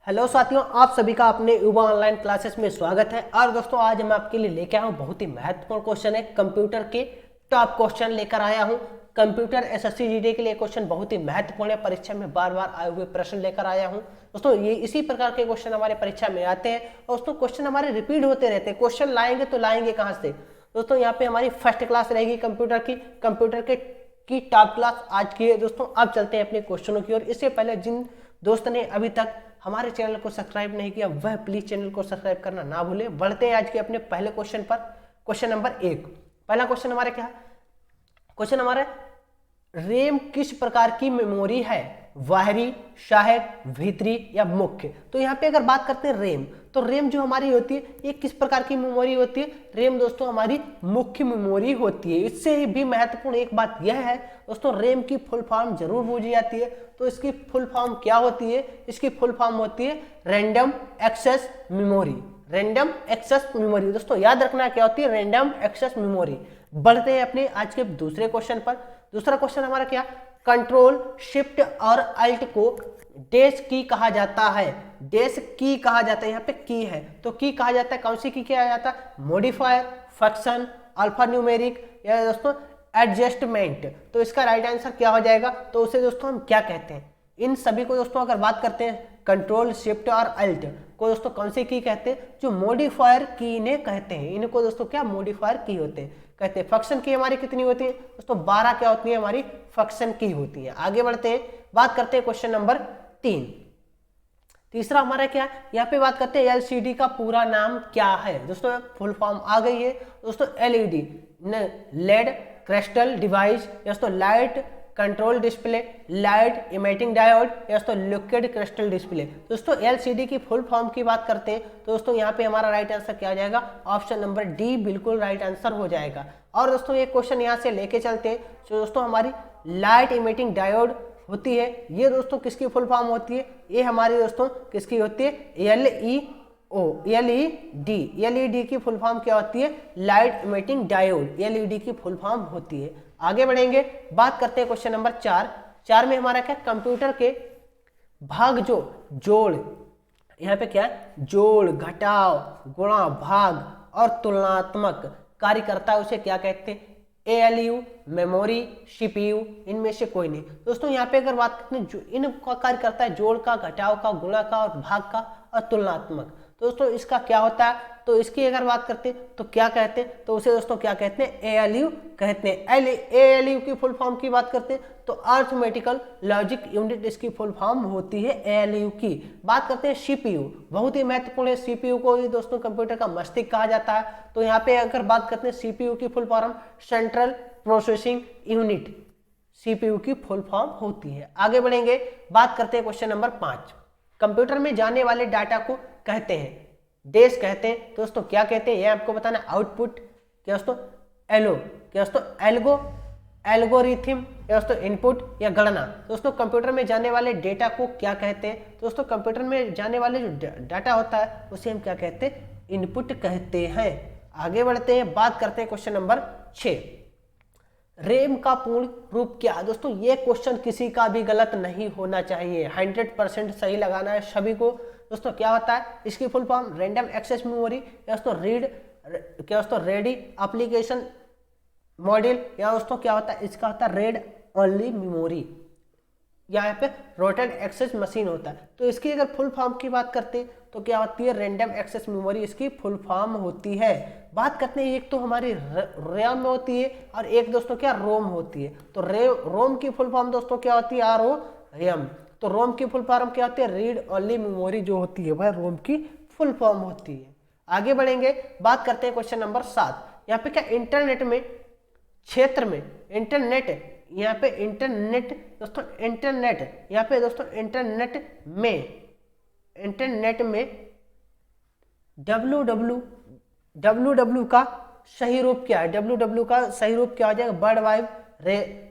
Hello साथियों, आप सभी का अपने युवा ऑनलाइन क्लासेस में स्वागत है। और दोस्तों, आज मैं आपके लिए लेके आया हूँ बहुत ही महत्वपूर्ण क्वेश्चन है। कंप्यूटर के टॉप क्वेश्चन लेकर आया हूँ। कंप्यूटर एसएससी जीडी के लिए क्वेश्चन बहुत ही महत्वपूर्ण है। परीक्षा में बार बार आए हुए प्रश्न लेकर आया हूँ दोस्तों। ये इसी प्रकार के क्वेश्चन हमारे परीक्षा में आते हैं और दोस्तों क्वेश्चन हमारे रिपीट होते रहते हैं। क्वेश्चन लाएंगे तो लाएंगे कहाँ से दोस्तों? यहाँ पे हमारी फर्स्ट क्लास रहेगी कंप्यूटर की टॉप क्लास आज की है दोस्तों। अब चलते हैं अपने क्वेश्चनों की ओर। इससे पहले जिन दोस्त ने अभी तक हमारे चैनल को सब्सक्राइब नहीं किया वह प्लीज चैनल को सब्सक्राइब करना ना भूलें। बढ़ते हैं आज के अपने पहले क्वेश्चन पर। Question number 1। पहला क्वेश्चन हमारा क्या है? क्वेश्चन हमारा रैम किस प्रकार की मेमोरी है? बाहरी, सहायक, भीतरी या मुख्य? तो यहाँ पे अगर बात करते हैं रैम, तो रैम जो हमारी होती है ये किस प्रकार की मेमोरी होती है? रैम दोस्तों हमारी मुख्य मेमोरी होती है। इससे भी महत्वपूर्ण एक बात यह है दोस्तों, रैम की फुल फॉर्म जरूर पूछी जाती है। तो इसकी फुल फॉर्म क्या होती है? इसकी फुल फॉर्म होती है random access memory. Random access memory दोस्तों याद रखना क्या होती है? Random access memory. बढ़ते हैं अपने आज के दूसरे क्वेश्चन पर। दूसरा क्वेश्चन हमारा क्या? कंट्रोल शिफ्ट और अल्ट को डैश की कहा जाता है। डैश की कहा जाता है। यहाँ पे की है तो की कहा जाता है। कौन सी की कहा जाता है? मॉडिफायर, फंक्शन, अल्फा न्यूमेरिक या दोस्तों एडजस्टमेंट। तो इसका राइट आंसर क्या हो जाएगा? तो उसे दोस्तों हम क्या कहते हैं? इन सभी को दोस्तों अगर बात करते हैं कंट्रोल शिफ्ट और अल्ट को दोस्तों कौन सी की कहते हैं? जो मॉडिफायर की ने कहते हैं। इनको दोस्तों क्या मॉडिफायर की होते हैं कहते हैं। फंक्शन की हमारी कितनी होती है दोस्तों? 12 क्या होती है? हमारी फंक्शन की होती है। आगे बढ़ते हैं, बात करते हैं क्वेश्चन नंबर 3। तीसरा हमारा क्या है? यहाँ पे बात करते हैं एलसीडी का पूरा नाम क्या है दोस्तों? फुल फॉर्म आ गई है दोस्तों। एलईडी लेड क्रिस्टल डिवाइस, दोस्तों light control display, light emitting diode, दोस्तों लिक्विड क्रिस्टल डिस्प्ले। दोस्तों एलसीडी की फुल फॉर्म की बात करते हैं तो दोस्तों यहाँ पे हमारा राइट आंसर क्या आ जाएगा? ऑप्शन नंबर डी बिल्कुल राइट आंसर हो जाएगा। और दोस्तों एक क्वेश्चन यहाँ से लेके चलते हैं जो दोस्तों हमारी लाइट इमेटिंग डायोड होती है, ये दोस्तों किसकी फुल फॉर्म होती है? ये हमारी दोस्तों किसकी होती है? एलईडी की फुल फॉर्म क्या होती है? लाइट इमिटिंग डायोड एलईडी की फुल फॉर्म होती है। आगे बढ़ेंगे, बात करते हैं क्वेश्चन नंबर 4 में हमारा क्या? कंप्यूटर के भाग जो जोड़, यहाँ पे क्या है? जोड़, घटाव, गुणा, भाग और तुलनात्मक कार्य करता है उसे क्या कहते हैं? एएलयू, मेमोरी, सीपीयू, इनमें से कोई नहीं। दोस्तों यहाँ पे अगर बात करते हैं जो इनका कार्य करता है जोड़ का, घटाव का, गुणा का और भाग का और तुलनात्मक, दोस्तों इसका क्या होता है? तो इसकी अगर बात करते हैं तो क्या कहते हैं? तो उसे दोस्तों क्या कहते हैं? एएलयू कहते हैं। एएलयू की फुल फॉर्म की बात करते हैं तो अर्थमेटिकल लॉजिक यूनिट इसकी फुल फॉर्म होती है एएलयू की। बात करते हैं सीपीयू, बहुत ही महत्वपूर्ण है। सीपीयू को ही दोस्तों कंप्यूटर का मस्तिष्क कहा जाता है। तो यहाँ पे अगर बात करते हैं सीपीयू की full form central processing unit CPU की फुल फॉर्म होती है। आगे बढ़ेंगे, बात करते हैं क्वेश्चन नंबर 5। कंप्यूटर में जाने वाले डाटा को कहते हैं डैश कहते हैं दोस्तों क्या कहते हैं? ये आपको बताना। आउटपुट क्या दोस्तों? एलो क्या दोस्तों? एल्गो, एल्गोरिथम या दोस्तों इनपुट या गणना। दोस्तों कंप्यूटर में जाने वाले डेटा को क्या कहते हैं? दोस्तों कंप्यूटर में जाने वाले जो डाटा होता है उसे हम क्या कहते हैं? इनपुट कहते हैं। आगे बढ़ते हैं, बात करते हैं क्वेश्चन नंबर 6। रैम का पूर्ण रूप क्या है? दोस्तों ये क्वेश्चन किसी का भी गलत नहीं होना चाहिए, 100% सही लगाना है सभी को। दोस्तों क्या होता है? इसकी full form random access memory या दोस्तों रेडी एप्लीकेशन मॉड्यूल या दोस्तों क्या होता है? इसका होता है रेड ओनली मेमोरी। यहाँ पे रोटेड एक्सेस मशीन होता है। तो इसकी अगर फुल फॉर्म की बात करते हैं तो क्या होती है? रैंडम एक्सेस मेमोरी इसकी फुल फॉर्म होती है। बात करते हैं एक तो हमारी रैम में होती है और एक दोस्तों क्या रोम होती है। तो रोम की फुल फॉर्म दोस्तों क्या होती है? ROM। तो रोम की फुल फॉर्म क्या होती है? रीड ओनली मेमोरी जो होती है वह रोम की फुल फॉर्म होती है। आगे बढ़ेंगे, बात करते हैं क्वेश्चन नंबर 7। यहाँ पे क्या? इंटरनेट में क्षेत्र में इंटरनेट, यहाँ पे इंटरनेट दोस्तों इंटरनेट यहाँ पे दोस्तों इंटरनेट में www का सही रूप क्या है? www का सही रूप क्या हो जाएगा? World wide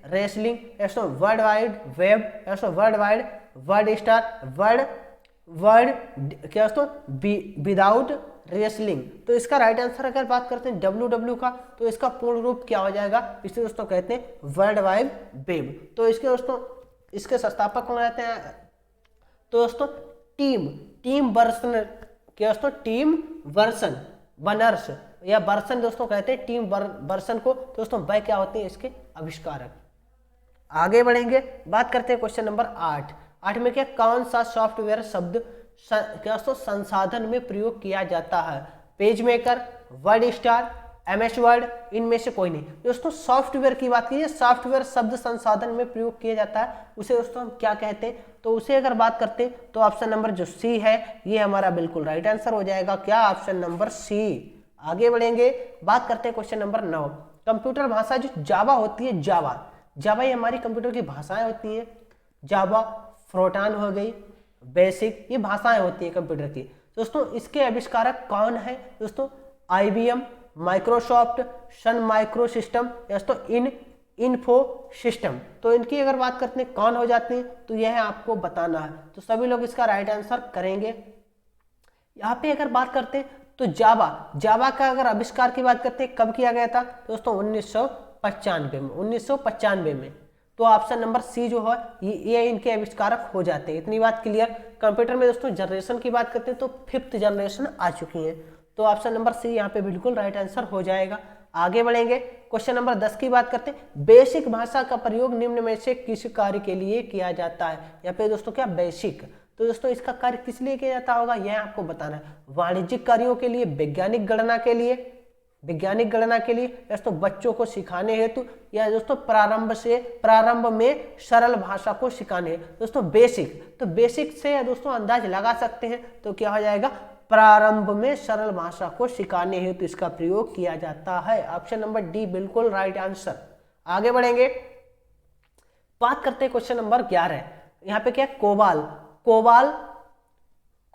wrestling, world wide web, world wide world star, world क्या दोस्तों? Without wrestling. तो इसका राइट आंसर अगर बात करते हैं www का तो इसका पूर्ण रूप क्या हो जाएगा? इसे दोस्तों कहते हैं वर्ल्ड वाइड वेब। तो इसके दोस्तों इसके संस्थापक कौन रहते हैं? तो दोस्तों टीम वर्सन क्या दोस्तों, टीम वर्सन बनर्स या वर्सन दोस्तों कहते हैं टीम वर्सन को। दोस्तों वह क्या होते हैं, इसके आविष्कारक। आगे बढ़ेंगे, बात करते हैं क्वेश्चन नंबर 8 में क्या, कौन सा सॉफ्टवेयर शब्द क्या दोस्तों संसाधन में प्रयोग किया जाता है, page maker, word star, MS word, इनमें से कोई नहीं। दोस्तों सॉफ्टवेयर की बात कीजिए, सॉफ्टवेयर शब्द संसाधन में प्रयोग किया जाता है, उसे दोस्तों हम क्या कहते हैं, तो उसे अगर बात करते हैं तो ऑप्शन नंबर जो सी है ये हमारा बिल्कुल राइट आंसर हो जाएगा, क्या, ऑप्शन नंबर सी। आगे बढ़ेंगे, बात करते हैं क्वेश्चन नंबर 9। कंप्यूटर भाषा जो जावा होती है, जावा ये हमारी कंप्यूटर की भाषाएं होती है। जावा, फोर्ट्रान हो गई, बेसिक, ये भाषाएं होती है कंप्यूटर की। दोस्तों इसके आविष्कारक कौन है दोस्तों, IBM, Microsoft, Sun micro system, दोस्तों इन्फो सिस्टम। तो इनकी अगर बात करते हैं कौन हो जाती है, तो यह आपको बताना है, तो सभी लोग इसका राइट आंसर करेंगे। यहाँ पे अगर बात करते हैं तो जावा का अगर आविष्कार की बात करते हैं कब किया गया था दोस्तों, 1995 में। तो ऑप्शन नंबर सी जो है ये इनके आविष्कारक हो जाते हैं। इतनी बात क्लियर। कंप्यूटर में दोस्तों जनरेशन की बात करते हैं तो 5th जनरेशन आ चुकी है, तो ऑप्शन नंबर सी यहाँ पे बिल्कुल राइट आंसर हो जाएगा। आगे बढ़ेंगे, क्वेश्चन नंबर 10 की बात करते हैं, बेसिक भाषा का प्रयोग निम्न में से किस कार्य के लिए किया जाता है। यहाँ पे दोस्तों क्या, बेसिक, तो दोस्तों इसका कार्य किस लिए किया जाता होगा यह आपको बताना है। वाणिज्यिक कार्यों के लिए, वैज्ञानिक गणना के लिए, दोस्तों बच्चों को सिखाने हेतु, या दोस्तों प्रारंभ में सरल भाषा को सिखाने। दोस्तों बेसिक, तो बेसिक से दोस्तों अंदाज लगा सकते हैं, तो क्या हो जाएगा, प्रारंभ में सरल भाषा को सिखाने हेतु इसका प्रयोग किया जाता है। ऑप्शन नंबर डी बिल्कुल राइट आंसर। आगे बढ़ेंगे, बात करते हैं क्वेश्चन नंबर 11। यहाँ पे क्या,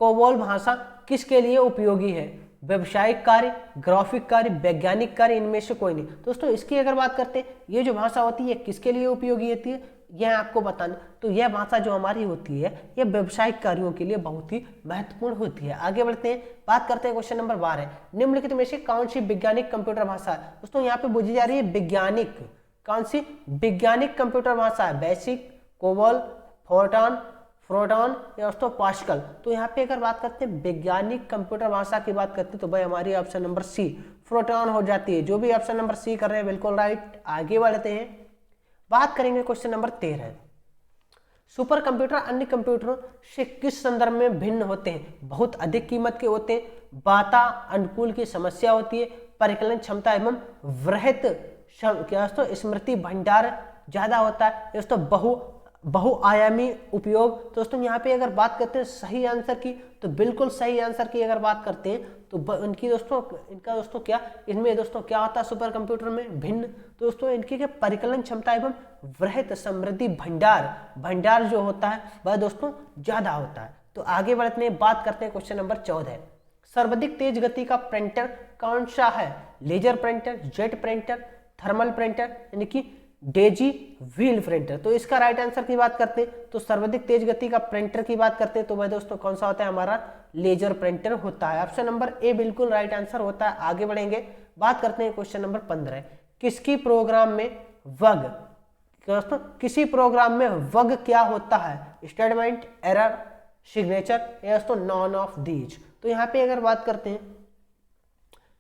कोबाल भाषा किसके लिए उपयोगी है, व्यवसायिक कार्य, ग्राफिक कार्य, वैज्ञानिक कार्य, इनमें से कोई नहीं। दोस्तों इसकी अगर बात करते हैं, ये जो भाषा होती है किसके लिए उपयोगी होती है, यह आपको बताना। तो यह भाषा जो हमारी होती है यह व्यवसायिक कार्यों के लिए बहुत ही महत्वपूर्ण होती है। आगे बढ़ते हैं, बात करते हैं क्वेश्चन नंबर 12। निम्नलिखित में से कौन सी वैज्ञानिक कंप्यूटर भाषा है। दोस्तों यहाँ पे पूछी जा रही है वैज्ञानिक, कौन सी वैज्ञानिक कंप्यूटर भाषा है, बेसिक, कोबोल, फोर्ट्रान या दोस्तों पास्कल। तो यहाँ पे अगर बात करते हैं वैज्ञानिक कंप्यूटर भाषा की बात करते हैं तो भाई हमारी ऑप्शन नंबर सी फोर्ट्रान हो जाती है। जो भी ऑप्शन नंबर सी कर रहे हैं बिल्कुल राइट। आगे बढ़ते हैं, बात करेंगे क्वेश्चन नंबर 13। सुपर कंप्यूटर अन्य कंप्यूटरों से किस संदर्भ में भिन्न होते हैं, बहुत अधिक कीमत के होते हैं, वातानुकूल की समस्या होती है, परिकलन क्षमता एवं वृहत क्या दोस्तों स्मृति भंडार ज्यादा होता है, दोस्तों बहुआयामी उपयोग। दोस्तों यहाँ पे अगर बात करते हैं सही आंसर की, तो बिल्कुल सही आंसर की अगर बात करते हैं तो इनका दोस्तों क्या, इनमें दोस्तों क्या होता है सुपर कंप्यूटर में भिन्न, दोस्तों इनकी क्या परिकलन क्षमता एवं वृहत समृद्धि भंडार जो होता है वह दोस्तों ज्यादा होता है। तो आगे बढ़ते हैं, बात करते हैं क्वेश्चन नंबर 14। सर्वाधिक तेज गति का प्रिंटर कौन सा है, laser printer, jet printer, thermal printer, यानी कि डेजी व्हील प्रिंटर। तो इसका राइट आंसर की बात करते हैं तो सर्वाधिक तेज गति का प्रिंटर की बात करते हैं तो वह दोस्तों कौन सा होता है, हमारा लेजर प्रिंटर होता है। ऑप्शन नंबर ए बिल्कुल राइट आंसर होता है। आगे बढ़ेंगे, बात करते हैं क्वेश्चन नंबर 15। किसी प्रोग्राम में वग क्या होता है, स्टेटमेंट, एरर, सिग्नेचर या दोस्तों नॉन ऑफ दीज। तो यहाँ पे अगर बात करते हैं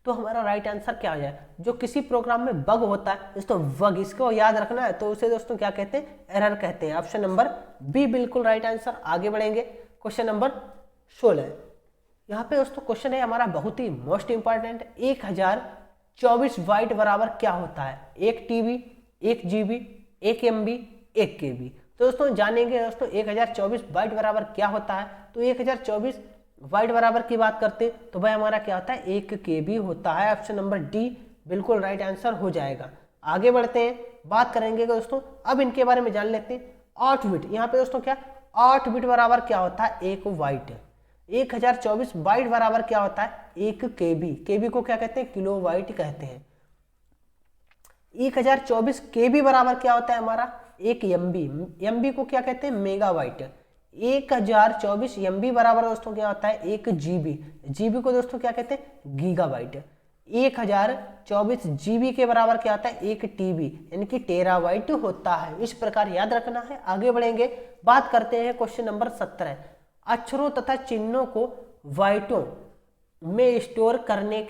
तो हमारा राइट आंसर क्या हो जाए, जो किसी प्रोग्राम में बग होता है दोस्तों बग, इसको याद रखना है, तो उसे दोस्तों क्या कहते हैं, एरर कहते हैं। ऑप्शन नंबर बी बिल्कुल राइट आंसर। आगे बढ़ेंगे, क्वेश्चन नंबर 16। यहाँ पे दोस्तों क्वेश्चन है हमारा बहुत ही मोस्ट इंपॉर्टेंट, 1024 बाइट बराबर क्या होता है, 1 TB, 1 GB, 1 MB, 1 KB। तो दोस्तों जानेंगे दोस्तों 1024 बाइट बराबर क्या होता है। तो 1024 बाइट बराबर की बात करते तो भाई हमारा क्या होता है, 1 KB होता है। ऑप्शन नंबर डी बिल्कुल राइट आंसर हो जाएगा। आगे बढ़ते हैं, बात करेंगे दोस्तों अब इनके बारे में जान लेते हैं। 8 बिट, यहाँ पे दोस्तों क्या 8 बिट बराबर क्या होता है, 1 बाइट। 1024 बाइट बराबर क्या होता है, 1 KB। KB को क्या कहते हैं, किलो बाइट कहते हैं। 1024 KB बराबर क्या होता है हमारा, 1 MB। MB को क्या कहते हैं, मेगाबाइट। 1024 MB बराबर दोस्तों क्या होता है, 1 GB। GB को दोस्तों क्या कहते हैं, गीगाबाइट। 1024 GB के बराबर क्या होता है, 1 TB यानी कि टेराबाइट होता है। इस प्रकार याद रखना है। आगे बढ़ेंगे, बात करते हैं क्वेश्चन नंबर 17। अक्षरों तथा चिन्हों को बाइटों में स्टोर करने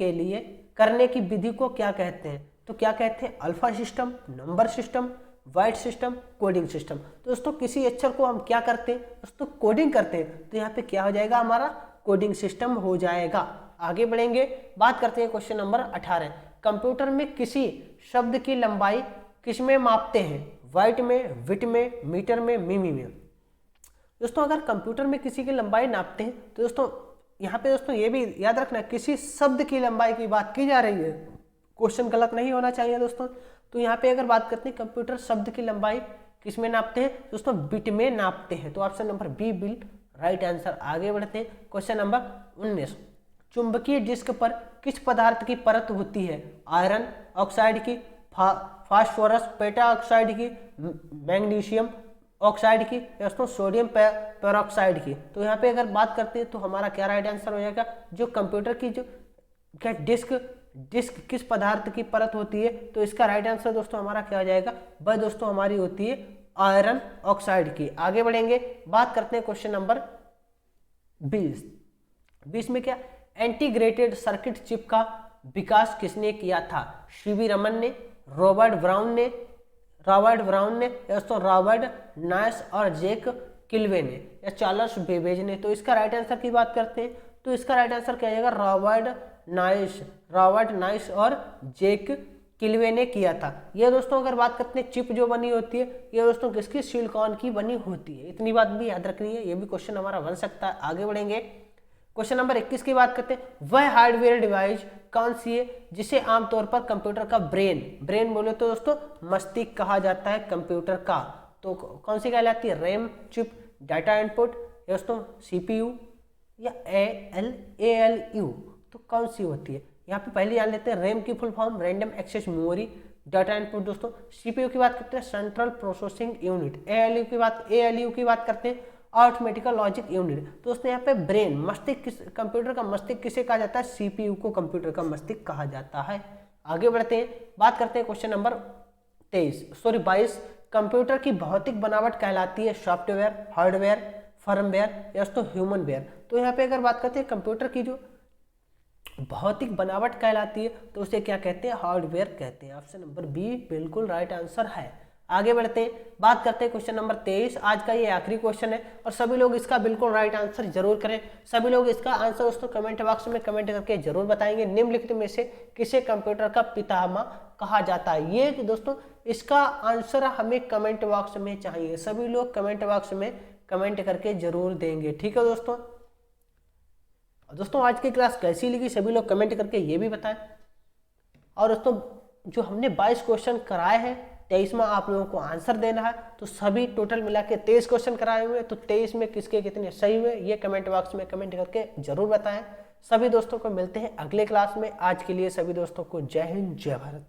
की विधि को क्या कहते हैं? तो क्या कहते हैं? Alpha system, number system, byte system, coding system. तो दोस्तों किसी अक्षर को हम क्या करते हैं दोस्तों? कोडिंग करते हैं। तो यहाँ पे क्या हो जाएगा? हमारा कोडिंग सिस्टम हो जाएगा। आगे बढ़ेंगे, बात करते हैं क्वेश्चन नंबर 18। कंप्यूटर में किसी शब्द की लंबाई किस में मापते हैं? बाइट में, बिट में, मीटर में, मिमी में। दोस्तों अगर कंप्यूटर में किसी की लंबाई नापते हैं तो दोस्तों यहाँ पे दोस्तों ये भी याद रखना, किसी शब्द की लंबाई की बात की जा रही है, क्वेश्चन गलत नहीं होना चाहिए दोस्तों। तो यहाँ पे अगर बात करते हैं कंप्यूटर शब्द की लंबाई किस में नापते हैं दोस्तों? बिट में नापते हैं। तो option number B bit right answer. आगे बढ़ते हैं, क्वेश्चन नंबर 19। चुंबकीय डिस्क पर किस पदार्थ की परत होती है? आयरन ऑक्साइड की, फास्फोरस पेटा ऑक्साइड की, मैग्नीशियम ऑक्साइड की, दोस्तों सोडियम पेरोक्साइड की। तो यहाँ पे अगर बात करते हैं तो हमारा क्या राइट आंसर हो जाएगा? जो कंप्यूटर की जो क्या डिस्क किस पदार्थ की परत होती है? तो इसका राइट आंसर दोस्तों हमारा क्या हो जाएगा? वह दोस्तों हमारी होती है आयरन ऑक्साइड की। आगे बढ़ेंगे, बात करते हैं क्वेश्चन नंबर 20 में क्या? इंटीग्रेटेड सर्किट चिप का विकास किसने किया था? सीवी रमन ने, रॉबर्ट ब्राउन ने, दोस्तों रॉबर्ट नाइस और जेक किल्वे ने, या चार्ल्स बेबेज ने। तो इसका राइट आंसर की बात करते हैं तो इसका राइट आंसर क्या जाएगा? रॉबर्ट नाइस और जेक किल्वे ने किया था। ये दोस्तों अगर बात करते हैं चिप जो बनी होती है ये दोस्तों किसकी? सिलिकॉन की बनी होती है। इतनी बात भी याद रखनी है, ये भी क्वेश्चन हमारा बन सकता है। आगे बढ़ेंगे, क्वेश्चन नंबर 21 की बात करते हैं। वह हार्डवेयर डिवाइस कौन सी है जिसे आमतौर पर कंप्यूटर का ब्रेन बोले तो दोस्तों मस्तिष्क कहा जाता है कंप्यूटर का? तो कौन सी कहलाती है? रैम चिप, डाटा इनपुट, दोस्तों सीपीयू या एएलयू। तो कौन सी होती है? यहाँ पे पहले जान लेते हैं रैम की full form random access memory, data input दोस्तों। सीपीयू की बात करते हैं सेंट्रल प्रोसेसिंग यूनिट। एएलयू की बात करते हैं अरिथमेटिकल लॉजिक यूनिट। तो दोस्तों यहाँ पे ब्रेन मस्तिष्क, कंप्यूटर का मस्तिष्क किसे कहा जाता है? सीपीयू को कंप्यूटर का मस्तिष्क कहा जाता है। आगे बढ़ते हैं, बात करते हैं क्वेश्चन नंबर 22। कंप्यूटर की भौतिक बनावट कहलाती है सॉफ्टवेयर, हार्डवेयर, फर्मवेयर या तो ह्यूमनवेयर। तो यहाँ पे अगर बात करते हैं कंप्यूटर की जो भौतिक बनावट कहलाती है तो उसे क्या कहते हैं? हार्डवेयर कहते हैं। ऑप्शन नंबर बी बिल्कुल राइट आंसर है। आगे बढ़ते हैं, बात करते हैं क्वेश्चन नंबर 23। आज का ये आखिरी क्वेश्चन है और सभी लोग इसका बिल्कुल राइट आंसर जरूर करें। सभी लोग इसका आंसर दोस्तों कमेंट बॉक्स में कमेंट करके जरूर बताएंगे। निम्नलिखित में से किसे कंप्यूटर का पितामह कहा जाता है? ये दोस्तों इसका आंसर हमें कमेंट बॉक्स में चाहिए। सभी लोग कमेंट बॉक्स में कमेंट करके जरूर देंगे, ठीक है दोस्तों। आज की क्लास कैसी लगी सभी लोग कमेंट करके ये भी बताएं। और दोस्तों जो हमने 22 क्वेश्चन कराए हैं 23वां आप लोगों को आंसर देना है। तो सभी टोटल मिला के 23 क्वेश्चन कराए हुए हैं, तो 23 में किसके कितने सही हुए ये कमेंट बॉक्स में कमेंट करके जरूर बताएं। सभी दोस्तों को मिलते हैं अगले क्लास में। आज के लिए सभी दोस्तों को जय हिंद, जय भारत।